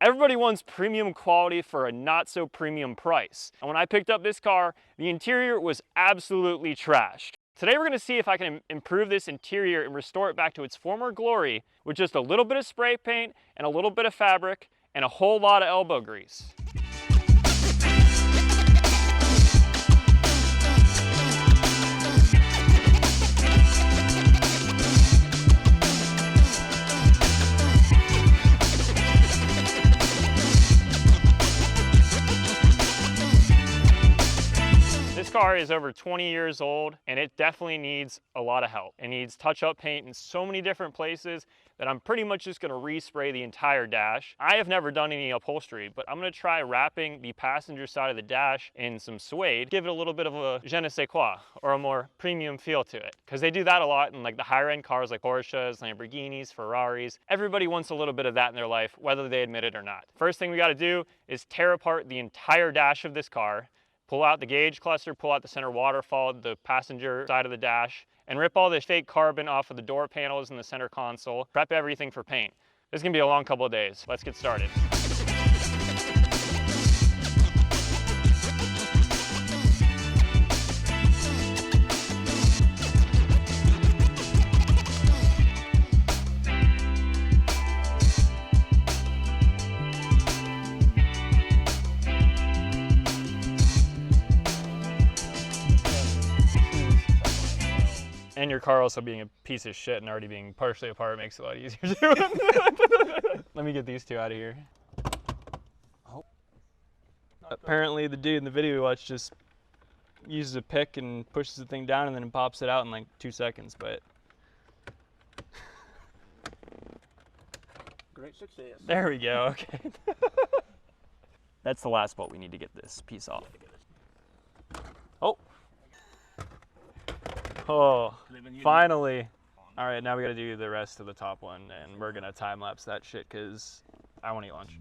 Everybody wants premium quality for a not so premium price. And when I picked up this car, the interior was absolutely trashed. Today we're gonna see if I can improve this interior and restore it back to its former glory with just a little bit of spray paint and a little bit of fabric and a whole lot of elbow grease. This car is over 20 years old and it definitely needs a lot of help. It needs touch-up paint in so many different places that I'm pretty much just gonna respray the entire dash. I have never done any upholstery, but I'm gonna try wrapping the passenger side of the dash in some suede, give it a little bit of a je ne sais quoi, or a more premium feel to it. Because they do that a lot in like the higher end cars like Porsches, Lamborghinis, Ferraris. Everybody wants a little bit of that in their life, whether they admit it or not. First thing we gotta do is tear apart the entire dash of this car, pull out the gauge cluster, pull out the center waterfall, the passenger side of the dash, and rip all this fake carbon off of the door panels and the center console, prep everything for paint. This is gonna be a long couple of days. Let's get started. And your car also being a piece of shit and already being partially apart makes it a lot easier to Let me get these two out of here. Oh. Apparently the dude in the video we watched just uses a pick and pushes the thing down and then pops it out in like 2 seconds, but great success. There we go, okay. That's the last bolt we need to get this piece off. Oh. Oh, finally. All right, now we gotta do the rest of the top one and we're gonna time lapse that shit because I wanna eat lunch.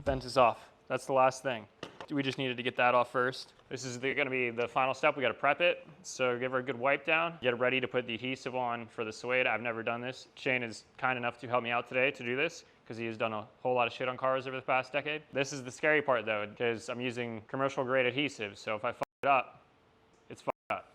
Vent is off. That's the last thing. We just needed to get that off first. This is gonna be the final step. We gotta prep it. So give her a good wipe down. Get it ready to put the adhesive on for the suede. I've never done this. Shane is kind enough to help me out today to do this, because he has done a whole lot of shit on cars over the past decade. This is the scary part though, because I'm using commercial grade adhesive, so if I fuck it up, it's fucked up.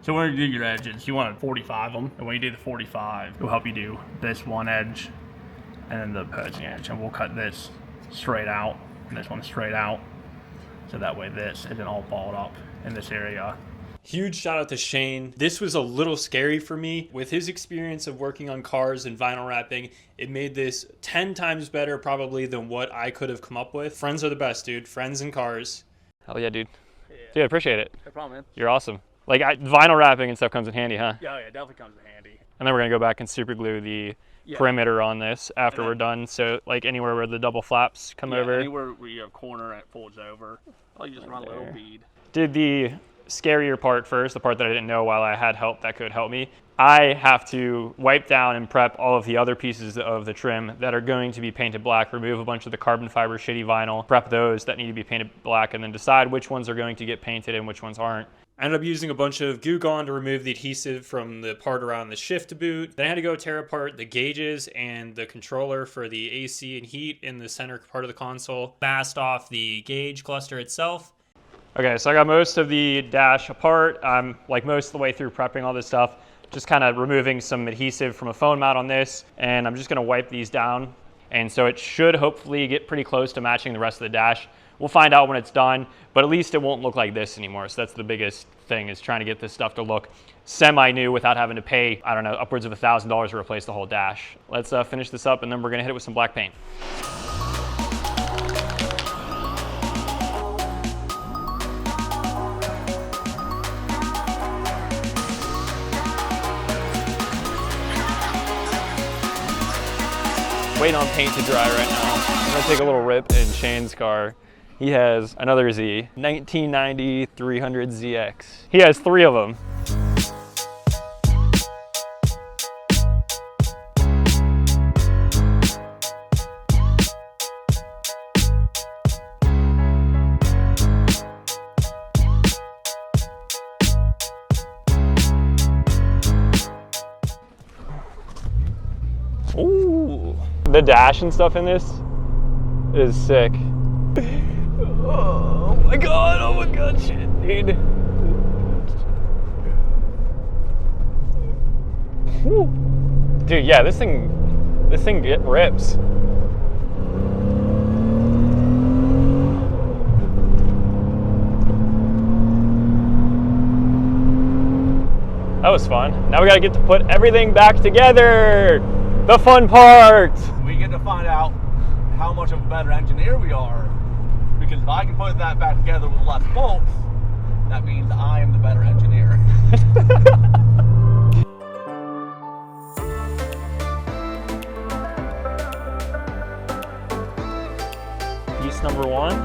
So when you do your edges, you want to 45 them, and when you do the 45, it'll help you do this one edge and then the opposing edge, and we'll cut this straight out and this one straight out, so that way this isn't all balled up in this area. Huge shout out to Shane. This was a little scary for me. With his experience of working on cars and vinyl wrapping, it made this 10 times better probably than what I could have come up with. Friends are the best, dude. Friends and cars. Hell yeah, dude. Yeah. Dude, I appreciate it. No problem, man. You're awesome. Like, vinyl wrapping and stuff comes in handy, huh? Yeah, it definitely comes in handy. And then we're gonna go back and super glue the perimeter on this after we're done. So like anywhere where the double flaps come over. Anywhere where you have a corner and it folds over, you just run a little bead. Did the scarier part first, the part that I didn't know while I had help that could help me. I have to wipe down and prep all of the other pieces of the trim that are going to be painted black, remove a bunch of the carbon fiber shitty vinyl, prep those that need to be painted black, and then decide which ones are going to get painted and which ones aren't. I ended up using a bunch of Goo Gone to remove the adhesive from the part around the shift boot. Then I had to go tear apart the gauges and the controller for the AC and heat in the center part of the console. Masked off the gauge cluster itself. Okay, so I got most of the dash apart. I'm like most of the way through prepping all this stuff. Just kind of removing some adhesive from a phone mount on this, and I'm just gonna wipe these down. And so it should hopefully get pretty close to matching the rest of the dash. We'll find out when it's done, but at least it won't look like this anymore. So that's the biggest thing, is trying to get this stuff to look semi-new without having to pay, I don't know, upwards of $1,000 to replace the whole dash. Let's finish this up, and then we're gonna hit it with some black paint. Waiting on paint to dry right now. gonna take a little rip in Shane's car. He has another Z, 1990 300ZX. He has 3 of them. Ooh, the dash and stuff in this is sick. Oh my god, shit, dude. Whew. Dude, yeah, this thing rips. That was fun. Now we gotta get to put everything back together. The fun part. We get to find out how much of a better engineer we are. Because if I can put that back together with less bolts, that means I am the better engineer. Piece number 1.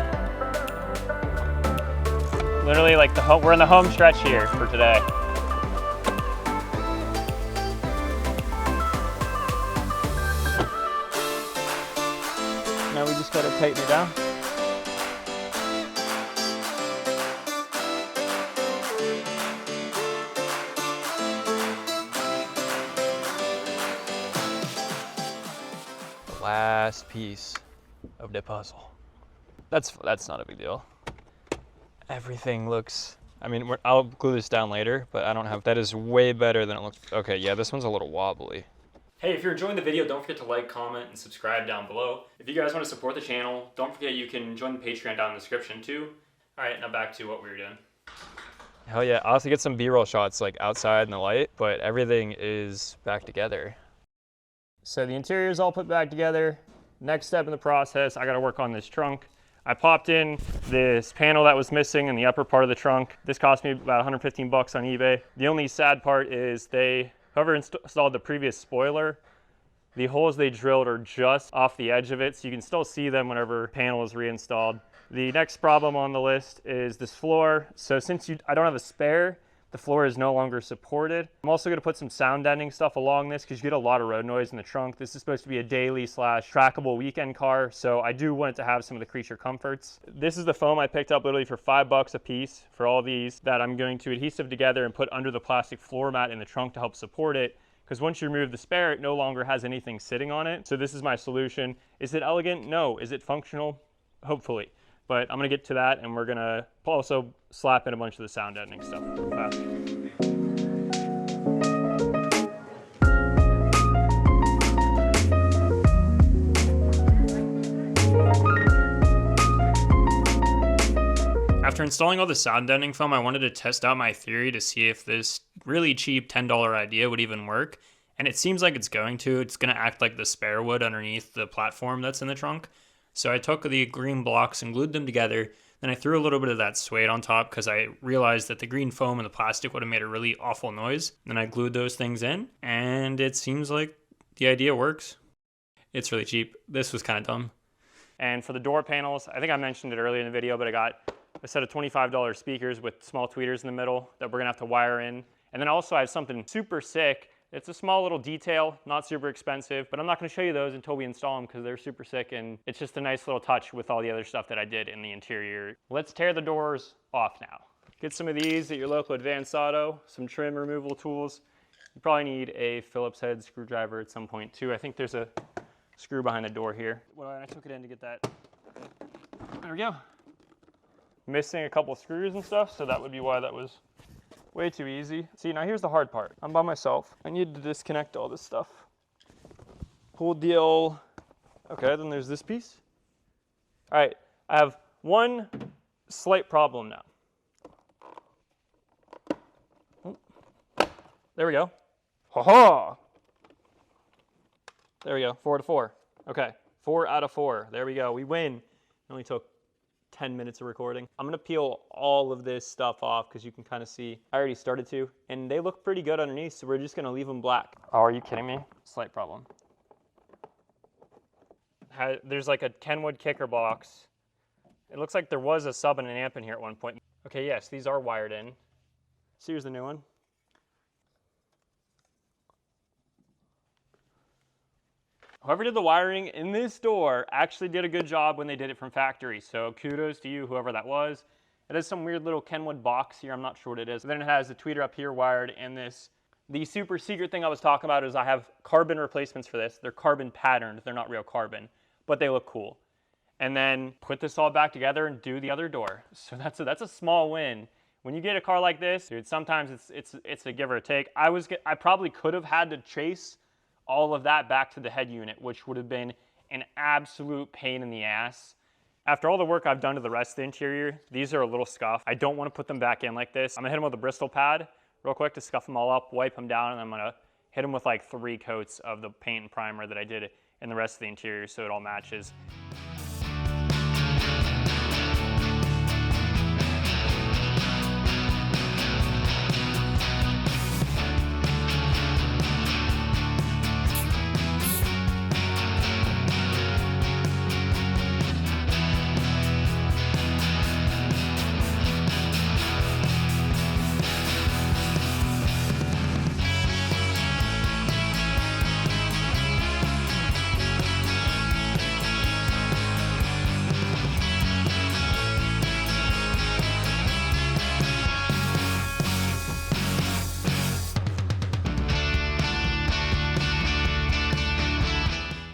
Literally like we're in the home stretch here for today. Now we just gotta tighten it down. The last piece of the puzzle. That's not a big deal. Everything looks, I mean, I'll glue this down later, but I don't have, that is way better than it looks. Okay, yeah, this one's a little wobbly. Hey, if you're enjoying the video, don't forget to like, comment, and subscribe down below. If you guys want to support the channel, don't forget you can join the Patreon down in the description too. All right, now back to what we were doing. Hell yeah, I'll have to get some B-roll shots like outside in the light, but everything is back together. So the interior is all put back together. Next step in the process, I gotta work on this trunk. I popped in this panel that was missing in the upper part of the trunk. This cost me about 115 bucks on eBay. The only sad part is whoever installed the previous spoiler, the holes they drilled are just off the edge of it, so you can still see them whenever the panel is reinstalled. The next problem on the list is this floor. So since I don't have a spare, the floor is no longer supported. I'm also gonna put some sound deadening stuff along this because you get a lot of road noise in the trunk. This is supposed to be a daily / trackable weekend car, so I do want it to have some of the creature comforts. This is the foam I picked up literally for $5 a piece for all these that I'm going to adhesive together and put under the plastic floor mat in the trunk to help support it. Because once you remove the spare, it no longer has anything sitting on it. So this is my solution. Is it elegant? No. Is it functional? Hopefully. But I'm gonna get to that, and we're gonna also slap in a bunch of the sound deadening stuff real fast. After installing all the sound deadening foam, I wanted to test out my theory to see if this really cheap $10 idea would even work. And it seems like it's going to. It's gonna act like the spare wood underneath the platform that's in the trunk. So I took the green blocks and glued them together. Then I threw a little bit of that suede on top because I realized that the green foam and the plastic would have made a really awful noise. Then I glued those things in, and it seems like the idea works. It's really cheap. This was kind of dumb. And for the door panels, I think I mentioned it earlier in the video, but I got a set of $25 speakers with small tweeters in the middle that we're gonna have to wire in. And then also I have something super sick. It's a small little detail, not super expensive, but I'm not gonna show you those until we install them because they're super sick, and it's just a nice little touch with all the other stuff that I did in the interior. Let's tear the doors off now. Get some of these at your local Advanced Auto, some trim removal tools. You probably need a Phillips head screwdriver at some point too. I think there's a screw behind the door here. Well, I took it in to get that. There we go. Missing a couple screws and stuff, so that would be why that was way too easy. See, now here's the hard part. I'm by myself. I need to disconnect all this stuff. Pull deal. Okay, then there's this piece. All right, I have one slight problem now. There we go. Ha ha! There we go, 4 out of 4. Okay, 4 out of 4. There we go, we win. It only took 10 minutes of recording. I'm gonna peel all of this stuff off because you can kind of see, I already started to, and they look pretty good underneath, so we're just gonna leave them black. Oh, are you kidding me? Slight problem. There's like a Kenwood kicker box. It looks like there was a sub and an amp in here at one point. Okay, yes, these are wired in. So here's the new one. Whoever did the wiring in this door actually did a good job when they did it from factory. So kudos to you, whoever that was. It has some weird little Kenwood box here. I'm not sure what it is. Then it has the tweeter up here wired and this. The super secret thing I was talking about is I have carbon replacements for this. They're carbon patterned. They're not real carbon, but they look cool. And then put this all back together and do the other door. So that's a small win. When you get a car like this, dude, sometimes it's a give or take. I probably could have had to chase all of that back to the head unit, which would have been an absolute pain in the ass. After all the work I've done to the rest of the interior, these are a little scuffed. I don't want to put them back in like this. I'm gonna hit them with a Bristol pad real quick to scuff them all up, wipe them down, and I'm gonna hit them with like 3 coats of the paint and primer that I did in the rest of the interior so it all matches.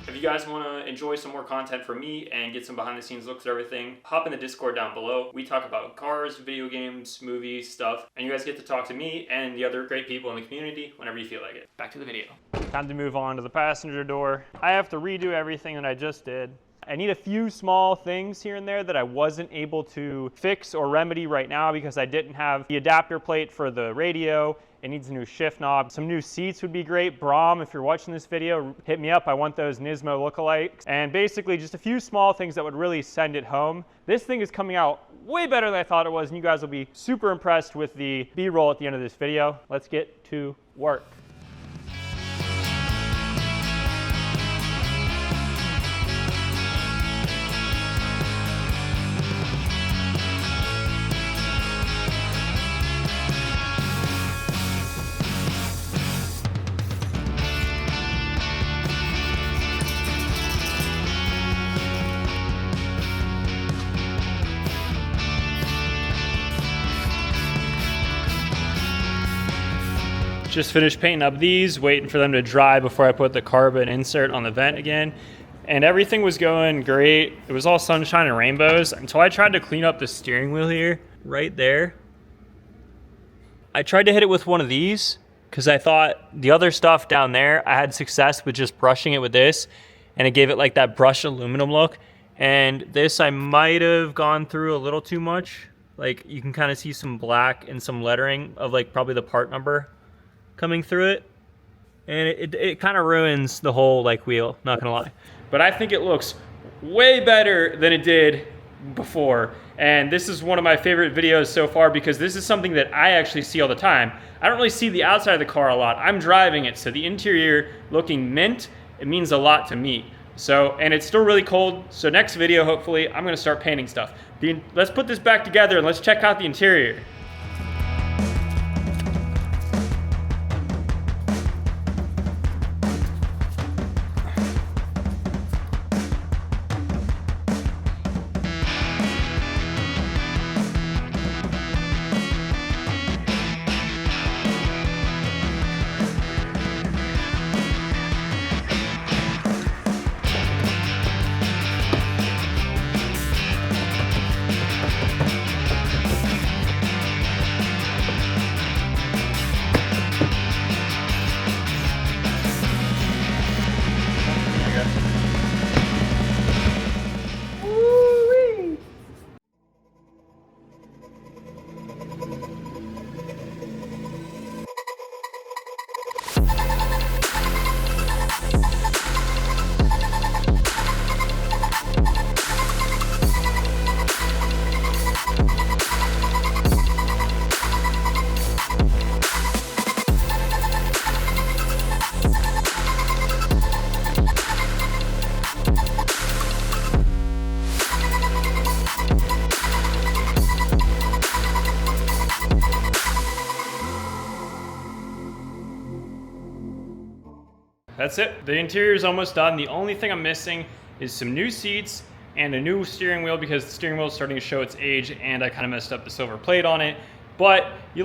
If you guys want to enjoy some more content from me and get some behind the scenes looks at everything, hop in the Discord down below. We talk about cars, video games, movies, stuff, and you guys get to talk to me and the other great people in the community whenever you feel like it. Back to the video. Time to move on to the passenger door. I have to redo everything that I just did. I need a few small things here and there that I wasn't able to fix or remedy right now because I didn't have the adapter plate for the radio. It needs a new shift knob. Some new seats would be great. Brom, if you're watching this video, hit me up. I want those Nismo lookalikes. And basically just a few small things that would really send it home. This thing is coming out way better than I thought it was, and you guys will be super impressed with the B-roll at the end of this video. Let's get to work. Just finished painting up these, waiting for them to dry before I put the carbon insert on the vent again. And everything was going great. It was all sunshine and rainbows until I tried to clean up the steering wheel here, right there. I tried to hit it with one of these because I thought the other stuff down there, I had success with just brushing it with this, and it gave it like that brushed aluminum look. And this I might have gone through a little too much. Like you can kind of see some black and some lettering of like probably the part number coming through it, and it kind of ruins the whole like wheel, not gonna lie. But I think it looks way better than it did before, and this is one of my favorite videos so far because this is something that I actually see all the time. I don't really see the outside of the car a lot. I'm driving it, so the interior looking mint, it means a lot to me. So, and it's still really cold, so next video hopefully I'm gonna start painting stuff. Let's put this back together and let's check out the interior. that's it. The interior is almost done. The only thing I'm missing is some new seats and a new steering wheel because the steering wheel is starting to show its age and I kind of messed up the silver plate on it. But you